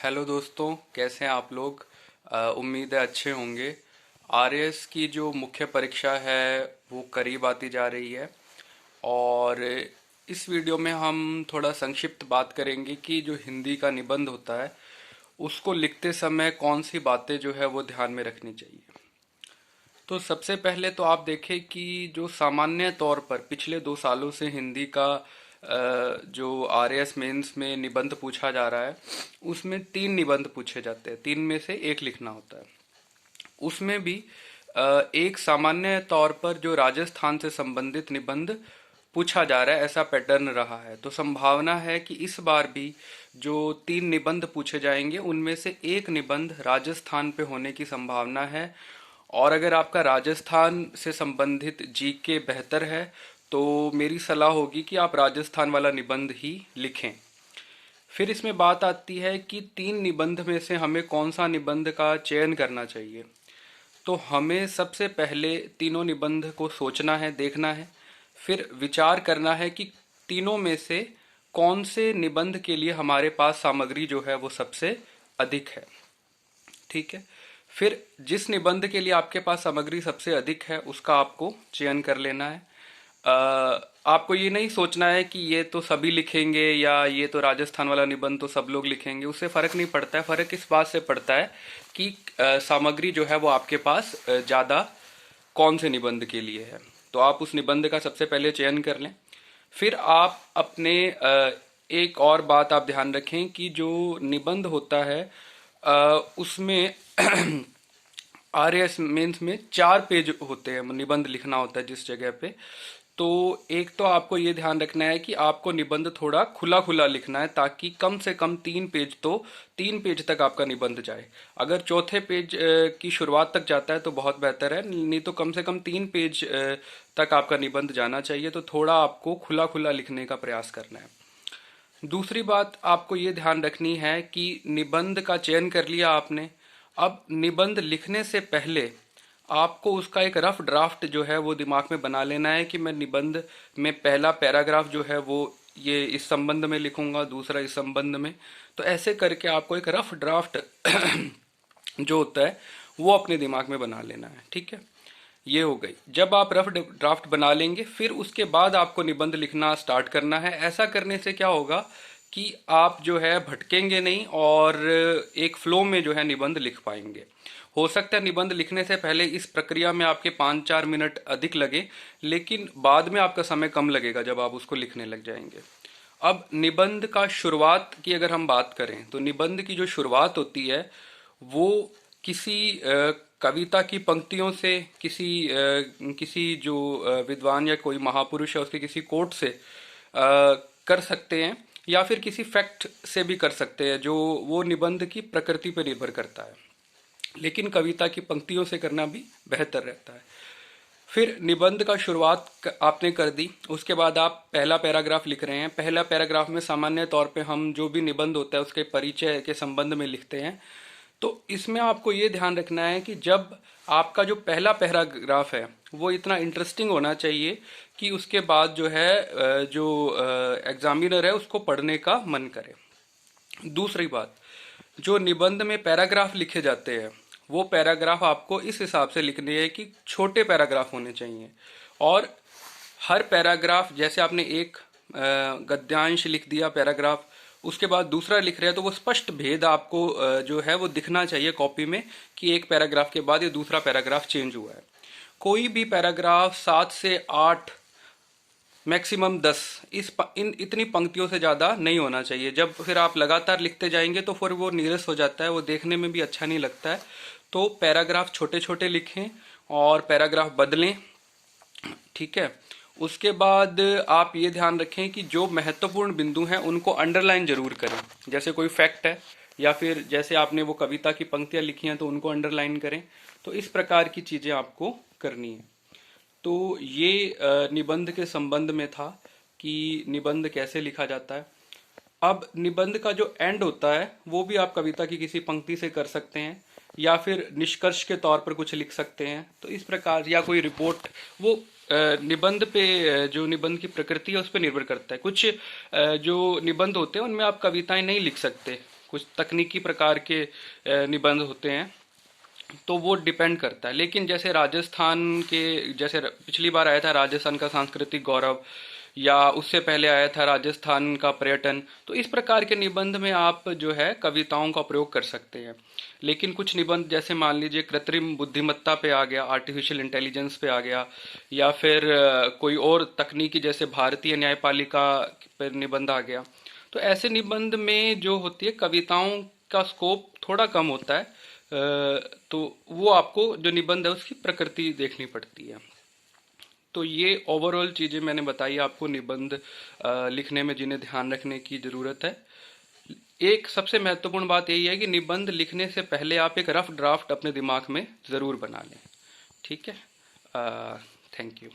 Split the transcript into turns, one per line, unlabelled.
Hello दोस्तों, कैसे हैं आप लोग। उम्मीद है अच्छे होंगे। आरएएस की जो मुख्य परीक्षा है वो करीब आती जा रही है। और इस वीडियो में हम थोड़ा संक्षिप्त बात करेंगे कि जो हिंदी का निबंध होता है उसको लिखते समय कौन सी बातें जो है वो ध्यान में रखनी चाहिए। तो सबसे पहले तो आप देखें कि जो सामान्य तौर पर पिछले 2 सालों से हिंदी का जो आरएएस मेंस में निबंध पूछा जा रहा है उसमें 3 निबंध पूछे जाते हैं, 3 में से एक लिखना होता है। उसमें भी एक सामान्य तौर पर जो राजस्थान से संबंधित निबंध पूछा जा रहा है, ऐसा पैटर्न रहा है। तो संभावना है कि इस बार भी जो 3 निबंध पूछे जाएंगे उनमें से एक निबंध राजस्थान पे होने की संभावना है। और अगर आपका राजस्थान से संबंधित जीके बेहतर है तो मेरी सलाह होगी कि आप राजस्थान वाला निबंध ही लिखें। फिर इसमें बात आती है कि 3 निबंध में से हमें कौन सा निबंध का चयन करना चाहिए। तो हमें सबसे पहले तीनों निबंध को सोचना है, देखना है, फिर विचार करना है कि तीनों में से कौन से निबंध के लिए हमारे पास सामग्री जो है वो सबसे अधिक है। ठीक है। फिर जिस निबंध के लिए आपके पास सामग्री सबसे अधिक है उसका आपको चयन कर लेना है। आपको ये नहीं सोचना है कि ये तो सभी लिखेंगे या ये तो राजस्थान वाला निबंध तो सब लोग लिखेंगे, उससे फर्क नहीं पड़ता है। फर्क इस बात से पड़ता है कि सामग्री जो है वो आपके पास ज्यादा कौन से निबंध के लिए है। तो आप उस निबंध का सबसे पहले चयन कर लें। फिर आप अपने एक और बात आप ध्यान रखें कि जो निबंध होता है उसमें आरएएस मेंस में 4 पेज होते हैं, निबंध लिखना होता है जिस जगह पे। तो एक तो आपको ये ध्यान रखना है कि आपको निबंध थोड़ा खुला खुला लिखना है ताकि कम से कम 3 पेज तो 3 पेज तक आपका निबंध जाए। अगर चौथे पेज की शुरुआत तक जाता है तो बहुत बेहतर है, नहीं तो कम से कम 3 पेज तक आपका निबंध जाना चाहिए। तो थोड़ा आपको खुला खुला लिखने का प्रयास करना है। दूसरी बात आपको ये ध्यान रखनी है कि निबंध का चयन कर लिया आपने। अब निबंध लिखने से पहले आपको उसका एक रफ ड्राफ्ट जो है वो दिमाग में बना लेना है कि मैं निबंध में पहला पैराग्राफ जो है वो ये इस संबंध में लिखूंगा, दूसरा इस संबंध में। तो ऐसे करके आपको एक रफ ड्राफ्ट जो होता है वो अपने दिमाग में बना लेना है। ठीक है, ये हो गई। जब आप रफ ड्राफ्ट बना लेंगे फिर उसके बाद आपको निबंध लिखना स्टार्ट करना है। ऐसा करने से क्या होगा कि आप जो है भटकेंगे नहीं और एक फ्लो में जो है निबंध लिख पाएंगे। हो सकता है निबंध लिखने से पहले इस प्रक्रिया में आपके 5-4 मिनट अधिक लगे, लेकिन बाद में आपका समय कम लगेगा जब आप उसको लिखने लग जाएंगे। अब निबंध का शुरुआत की अगर हम बात करें तो निबंध की जो शुरुआत होती है वो किसी कविता की पंक्तियों से, किसी जो विद्वान या कोई महापुरुष है उसके किसी कोट से कर सकते हैं, या फिर किसी फैक्ट से भी कर सकते हैं, जो वो निबंध की प्रकृति पर निर्भर करता है। लेकिन कविता की पंक्तियों से करना भी बेहतर रहता है। फिर निबंध का शुरुआत आपने कर दी, उसके बाद आप पहला पैराग्राफ लिख रहे हैं। पहला पैराग्राफ में सामान्य तौर पे हम जो भी निबंध होता है उसके परिचय के संबंध में लिखते हैं। तो इसमें आपको ये ध्यान रखना है कि जब आपका जो पहला पैराग्राफ है वो इतना इंटरेस्टिंग होना चाहिए कि उसके बाद जो है जो एग्जामिनर है उसको पढ़ने का मन करे। दूसरी बात, जो निबंध में पैराग्राफ लिखे जाते हैं वो पैराग्राफ आपको इस हिसाब से लिखने हैं कि छोटे पैराग्राफ होने चाहिए। और हर पैराग्राफ, जैसे आपने एक गद्यांश लिख दिया पैराग्राफ, उसके बाद दूसरा लिख रहे हैं तो वो स्पष्ट भेद आपको जो है वो दिखना चाहिए कॉपी में कि एक पैराग्राफ के बाद ये दूसरा पैराग्राफ चेंज हुआ है। कोई भी पैराग्राफ 7 से 8 मैक्सिमम 10 इन इतनी पंक्तियों से ज़्यादा नहीं होना चाहिए। जब फिर आप लगातार लिखते जाएंगे तो फिर वो नीरस हो जाता है, वो देखने में भी अच्छा नहीं लगता है। तो पैराग्राफ छोटे छोटे लिखें और पैराग्राफ बदलें। ठीक है। उसके बाद आप ये ध्यान रखें कि जो महत्वपूर्ण बिंदु हैं उनको अंडरलाइन जरूर करें। जैसे कोई फैक्ट है या फिर जैसे आपने वो कविता की पंक्तियां लिखी हैं तो उनको अंडरलाइन करें। तो इस प्रकार की चीज़ें आपको करनी है। तो ये निबंध के संबंध में था कि निबंध कैसे लिखा जाता है। अब निबंध का जो एंड होता है वो भी आप कविता की किसी पंक्ति से कर सकते हैं या फिर निष्कर्ष के तौर पर कुछ लिख सकते हैं। तो इस प्रकार, या कोई रिपोर्ट, वो निबंध पे जो निबंध की प्रकृति है उस पर निर्भर करता है। कुछ जो निबंध होते हैं उनमें आप कविताएं नहीं लिख सकते, कुछ तकनीकी प्रकार के निबंध होते हैं, तो वो डिपेंड करता है। लेकिन जैसे राजस्थान के, जैसे पिछली बार आया था राजस्थान का सांस्कृतिक गौरव, या उससे पहले आया था राजस्थान का पर्यटन, तो इस प्रकार के निबंध में आप जो है कविताओं का प्रयोग कर सकते हैं। लेकिन कुछ निबंध जैसे मान लीजिए कृत्रिम बुद्धिमत्ता पे आ गया, आर्टिफिशियल इंटेलिजेंस पे आ गया, या फिर कोई और तकनीकी जैसे भारतीय न्यायपालिका पर निबंध आ गया, तो ऐसे निबंध में जो होती है कविताओं का स्कोप थोड़ा कम होता है। तो वो आपको जो निबंध है उसकी प्रकृति देखनी पड़ती है। तो ये ओवरऑल चीज़ें मैंने बताई आपको निबंध लिखने में जिन्हें ध्यान रखने की ज़रूरत है। एक सबसे महत्वपूर्ण बात यही है कि निबंध लिखने से पहले आप एक रफ ड्राफ्ट अपने दिमाग में ज़रूर बना लें। ठीक है, थैंक यू।